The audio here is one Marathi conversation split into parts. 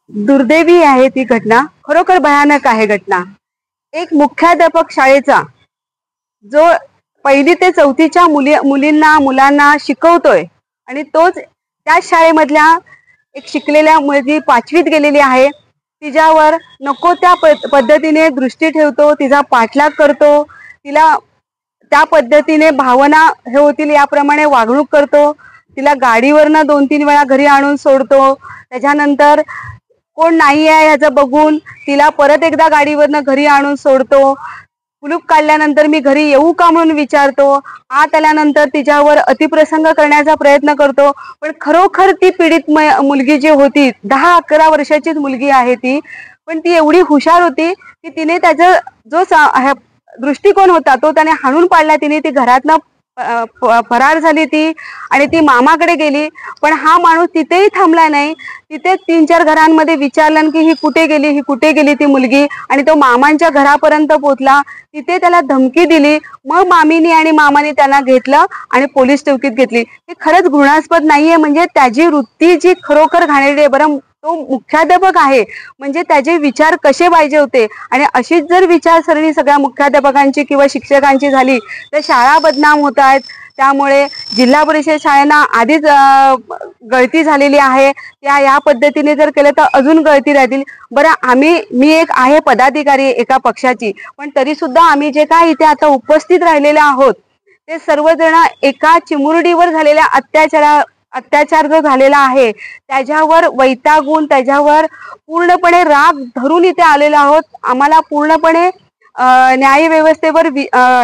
दुर्दैवी आहे ती घटना, खरोखर भयानक आहे घटना। एक मुख्याध्यापक शाळेचा जो 1ली ते 4थीच्या मुलांना शिकवतोय आणि तोच त्या शाळेमधल्या एक शिकलेल्या मुलगी 5वीत गेलेली आहे, तिच्यावर नको त्या पद्धतीने दृष्टी ठेवतो, तिचा पाठलाग करतो, तिला त्या पद्धतीने भावना हे होतील याप्रमाणे वागणूक करतो, तिला गाडीवरनं 2-3 वेळा घरी आणून सोडतो। त्याच्यानंतर कोण नाही आहे ह्याचं बघून तिला परत एकदा गाडीवरनं घरी आणून सोडतो। कुलूप काढल्यानंतर मी घरी येऊ का म्हणून विचारतो, आत आल्यानंतर तिच्यावर अतिप्रसंग करण्याचा प्रयत्न करतो। पण खरोखर ती पीडित मुलगी जी होती, 10-11 वर्षाचीच मुलगी आहे ती, पण ती एवढी हुशार होती की तिने त्याचा जो दृष्टिकोन होता तो त्याने हाणून पाडला। तिने ती घरातनं फरार झाली ती आणि ती मामाकडे गेली, पण हा माणूस तिथेही थांबला नाही। तिथे 3-4 घरांमध्ये विचारलं की ही कुठे गेली ती मुलगी, आणि तो मामांच्या घरापर्यंत पोहोचला। तिथे त्याला धमकी दिली, मग मामीनी आणि मामाने त्यांना घेतलं आणि पोलीस चौकीत घेतली। हे खरंच घृणास्पद नाहीये, म्हणजे त्याची वृत्ती जी खरोखर घाणेरडी आहे। बरं, तो मुख्याध्यापक आहे म्हणजे त्याचे विचार कसे पाहिजे होते, आणि अशीच जर विचारसरणी सगळ्या मुख्याध्यापकांची किंवा शिक्षकांची झाली तर शाळा बदनाम होत आहेत। त्यामुळे जिल्हा परिषद शाळांना आधीच गळती झालेली आहे, त्या या पद्धतीने जर केलं तर अजून गळती राहतील। बरं, मी एक आहे पदाधिकारी एका पक्षाची, पण तरी सुद्धा आम्ही जे काय इथे आता उपस्थित राहिलेले आहोत ते सर्वजण एका चिमुरडीवर झालेल्या अत्याचार जो झालेला आहे त्याच्यावर वैतागून, त्याच्यावर पूर्णपणे राग धरून इथे आलेलो आहोत। आम्हाला पूर्णपणे न्यायव्यवस्थेवर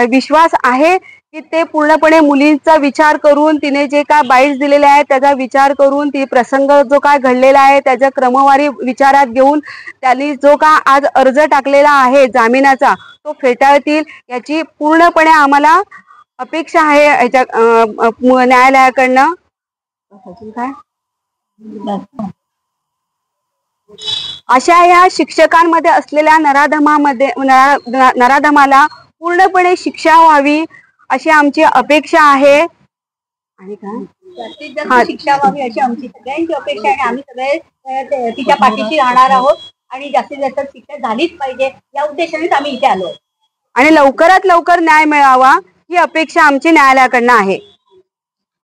विश्वास आहे की ते पूर्णपणे मुलींचा विचार करून, तिने जे काय बाईट्स दिलेले आहेत त्याचा विचार करून, ती प्रसंग जो काय घडलेला आहे त्याचा क्रमवारी विचारात घेऊन त्यांनी जो काय आज अर्ज टाकलेला आहे जामिनाचा तो फेटाळतील, याची पूर्णपणे आम्हाला अपेक्षा आहे याच्या न्यायालयाकडनं। काय अशा या शिक्षकांमध्ये असलेल्या नराधमाला पूर्णपणे शिक्षा व्हावी अशी आमची अपेक्षा आहे। आणि काय जास्तीत जास्त शिक्षा व्हावी अशी आमची सगळ्यांची अपेक्षा आहे। आम्ही सगळे तिच्या पाठीशी राहणार आहोत आणि जास्तीत जास्त शिक्षा झालीच पाहिजे या उद्देशानेच आम्ही इथे आलो, आणि लवकरात लवकर न्याय मिळावा ही अपेक्षा आमची न्यायालयाकडनं आहे।